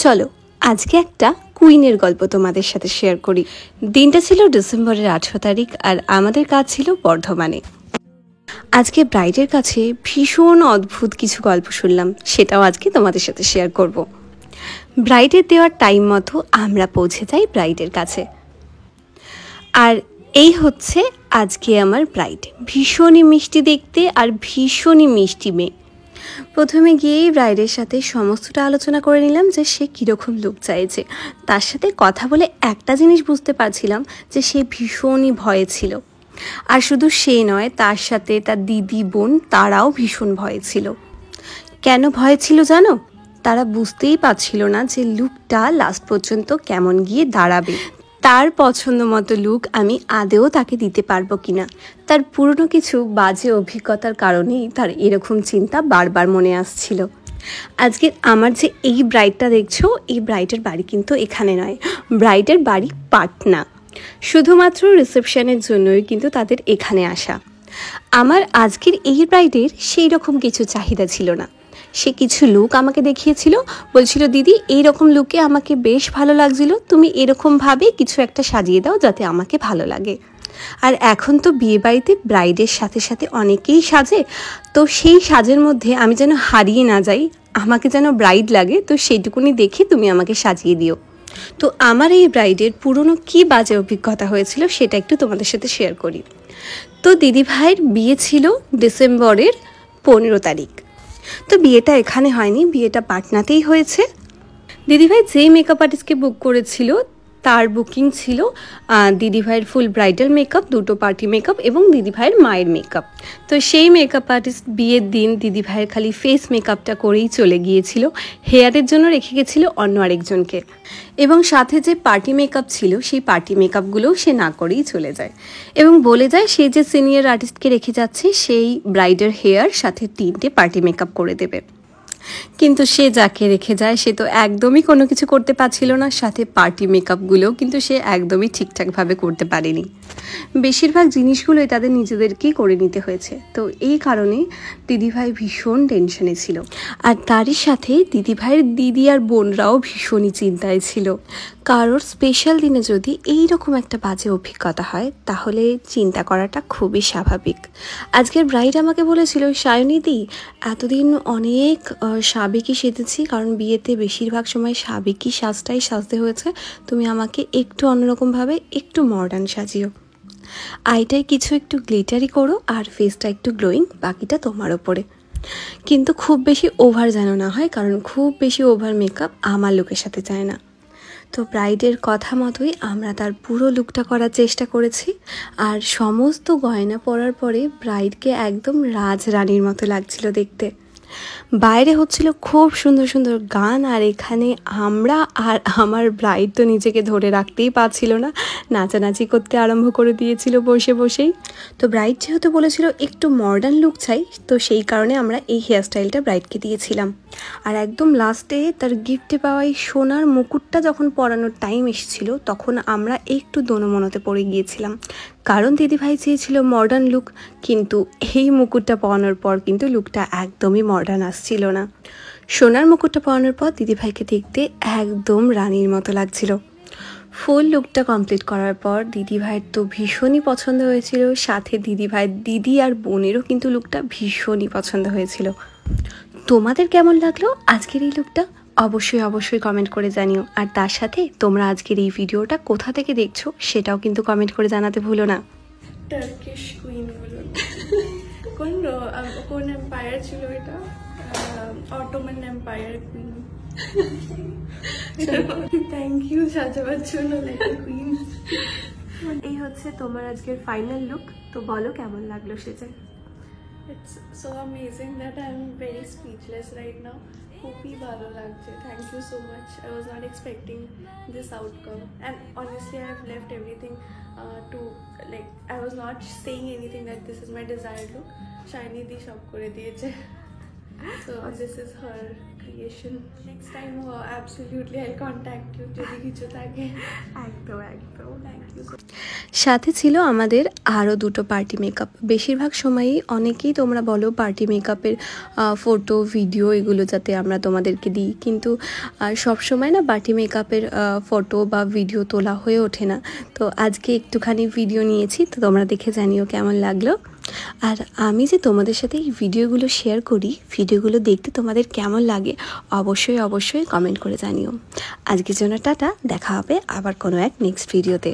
চলো আজকে একটা কুইনের গল্প তোমাদের সাথে শেয়ার করি। দিনটা ছিল ডিসেম্বরের 18 তারিখ আর আমাদের কাজ ছিল বর্ধমানে। আজকে ব্রাইডের কাছে ভীষণ অদ্ভুত কিছু গল্প শুনলাম, সেটাও আজকে তোমাদের সাথে শেয়ার করব। ব্রাইডের দেওয়ার টাইম মতো আমরা পৌঁছে যাই ব্রাইডের কাছে। আর এই হচ্ছে আজকে আমার ব্রাইড, ভীষণই মিষ্টি দেখতে আর ভীষণই মিষ্টি মেয়ে। প্রথমে গিয়েই ব্রাইডের সাথে সমস্তটা আলোচনা করে নিলাম যে সে কীরকম লুক চাইছে। তার সাথে কথা বলে একটা জিনিস বুঝতে পারছিলাম যে সে ভীষণই ভয়ে ছিল। আর শুধু সে নয়, তার সাথে তার দিদি বোন তারাও ভীষণ ভয়ে ছিল। কেন ভয় ছিল জানো? তারা বুঝতেই পারছিল না যে লুকটা লাস্ট পর্যন্ত কেমন গিয়ে দাঁড়াবে। তার পছন্দ মতো লুক আমি আদেও তাকে দিতে পারবো কিনা। তার পুরনো কিছু বাজে অভিজ্ঞতার কারণেই তার এরকম চিন্তা বারবার মনে আসছিল। আজকে আমার যে এই ব্রাইডটা দেখছো, এই ব্রাইডের বাড়ি কিন্তু এখানে নয়, ব্রাইডের বাড়ি পাটনা। শুধুমাত্র রিসেপশনের জন্যই কিন্তু তাদের এখানে আসা। আমার আজকের এই ব্রাইডের সেই রকম কিছু চাহিদা ছিল না। সে কিছু লুক আমাকে দেখিয়েছিল, বলছিল দিদি এই রকম লুকে আমাকে বেশ ভালো লাগছিল, তুমি এরকমভাবে কিছু একটা সাজিয়ে দাও যাতে আমাকে ভালো লাগে। আর এখন তো বিয়েবাড়িতে ব্রাইডের সাথে সাথে অনেকেই সাজে, তো সেই সাজের মধ্যে আমি যেন হারিয়ে না যাই, আমাকে যেন ব্রাইড লাগে, তো সেইটুকুনি দেখে তুমি আমাকে সাজিয়ে দিও। তো আমার এই ব্রাইডের পুরনো কী বাজে অভিজ্ঞতা হয়েছিল সেটা একটু তোমাদের সাথে শেয়ার করি। তো দিদিভাইয়ের বিয়ে ছিল ডিসেম্বরের 15 তারিখ। তো বিয়েটা এখানে হয়নি, বিয়েটা পাটনাতেই হয়েছে। দিদিভাই যেই মেকআপ আর্টিস্টকে বুক করেছিল তার বুকিং ছিল দিদিভাইয়ের ফুল ব্রাইডাল মেকআপ, দুটো পার্টি মেকআপ এবং দিদিভাইয়ের মায়ের মেকআপ। তো সেই মেকআপ আর্টিস্ট বিয়ের দিন দিদিভাইয়ের খালি ফেস মেকআপটা করেই চলে গিয়েছিল, হেয়ারের জন্য রেখে গেছিলো অন্য আরেকজনকে। এবং সাথে যে পার্টি মেকআপ ছিল সেই পার্টি মেকআপগুলোও সে না করেই চলে যায় এবং বলে যায় সে যে সিনিয়র আর্টিস্টকে রেখে যাচ্ছে সেই ব্রাইডের হেয়ার সাথে 3টে পার্টি মেকআপ করে দেবে। কিন্তু সে যাকে রেখে যায় সে তো একদমই কোনো কিছু করতে পারছিল না, সাথে পার্টি মেকআপগুলোও কিন্তু সে একদমই ঠিকঠাকভাবে করতে পারেনি। বেশিরভাগ জিনিসগুলোই তাদের নিজেদেরকেই করে নিতে হয়েছে। তো এই কারণে দিদিভাই ভীষণ টেনশনে ছিল। আর তারই সাথে দিদিভাইয়ের দিদি আর বোনরাও ভীষণই চিন্তায় ছিল। কারোর স্পেশাল দিনে যদি এই রকম একটা বাজে অভিজ্ঞতা হয় তাহলে চিন্তা করাটা খুবই স্বাভাবিক। আজকের ব্রাইড আমাকে বলেছিল, সায়নীদি এতদিন অনেক সাবেকি সেজেছি, কারণ বিয়েতে বেশিরভাগ সময় সাবেকি সাজটাই সাজতে হয়েছে, তুমি আমাকে একটু অন্যরকমভাবে একটু মডার্ন সাজিও। আইটায় কিছু একটু গ্লিটারি করো আর ফেসটা একটু গ্লোয়িং, বাকিটা তোমার ওপরে। কিন্তু খুব বেশি ওভার যেন না হয়, কারণ খুব বেশি ওভার মেকআপ আমার লুকের সাথে যায় না। তো ব্রাইডের কথা মতোই আমরা তার পুরো লুকটা করার চেষ্টা করেছি। আর সমস্ত গয়না পরার পরে ব্রাইডকে একদম রাজরানীর মতো লাগছিল দেখতে। বাইরে হচ্ছিল খুব সুন্দর সুন্দর গান, আর এখানে আমরা আর আমার ব্রাইড তো নিজেকে ধরে রাখতেই পারছিল না, নাচানাচি করতে আরম্ভ করে দিয়েছিল বসে বসেই। তো ব্রাইড যেহেতু বলেছিল একটু মডার্ন লুক চাই, তো সেই কারণে আমরা এই হেয়ারস্টাইলটা ব্রাইডকে দিয়েছিলাম। আর একদম লাস্টে তার গিফটে পাওয়া এই সোনার মুকুটটা যখন পরানোর টাইম এসেছিল তখন আমরা একটু দোনোমনোতে পড়ে গিয়েছিলাম, কারণ দিদিভাই চেয়েছিল মডার্ন লুক, কিন্তু এই মুকুটটা পরানোর পর কিন্তু লুকটা একদমই মডার্ন আসছিল না। সোনার মুকুটটা পরানোর পর দিদিভাইকে দেখতে একদম রানীর মতো লাগছিল। ফুল লুকটা কমপ্লিট করার পর দিদিভাইয়ের তো ভীষণই পছন্দ হয়েছিল, সাথে দিদিভাইয়ের দিদি আর বোনেরও কিন্তু লুকটা ভীষণই পছন্দ হয়েছিল। তোমাদের কেমন লাগলো আজকের এই লুকটা অবশ্যই অবশ্যই কমেন্ট করে জানিও। আর তার সাথে তোমরা আজকের এই ভিডিওটা কোথা থেকে দেখছো সেটাও কিন্তু কমেন্ট করে জানাতে ভুলো না। টার্কিশ কুইন বলুন, কোন এম্পায়ার ছিল এটা? Ottoman empire queen. Thank you সাজাবার জন্য লাইক কুইন। এই হচ্ছে তোমার আজকের ফাইনাল লুক, তো বলো কেমন লাগলো সেটা। It's so amazing that I'm very speechless right now. খুবই ভালো লাগছে, thank you so much. I was not expecting this outcome, and honestly I have left everything to like I was not saying anything that this is my desired look. Shiny di সব করে দিয়েছে, so this is her creation. Next time, absolutely, I'll contact you. যদি কিছু থাকে একদম একদম। Thank you so সাথে ছিল আমাদের আরও দুটো পার্টি মেকআপ। বেশিরভাগ সময়ই অনেকেই তোমরা বলো পার্টি মেকআপের ফটো ভিডিও এগুলো যাতে আমরা তোমাদেরকে দিই, কিন্তু সব সময় না পার্টি মেকআপের ফটো বা ভিডিও তোলা হয়ে ওঠে না। তো আজকে একটুখানি ভিডিও নিয়েছি, তো তোমরা দেখে জানিও কেমন লাগলো। আর আমি যে তোমাদের সাথে এই ভিডিওগুলো শেয়ার করি, ভিডিওগুলো দেখতে তোমাদের কেমন লাগে অবশ্যই অবশ্যই কমেন্ট করে জানিও। আজকের জন্য টাটা, দেখা হবে আবার কোনো এক নেক্সট ভিডিওতে।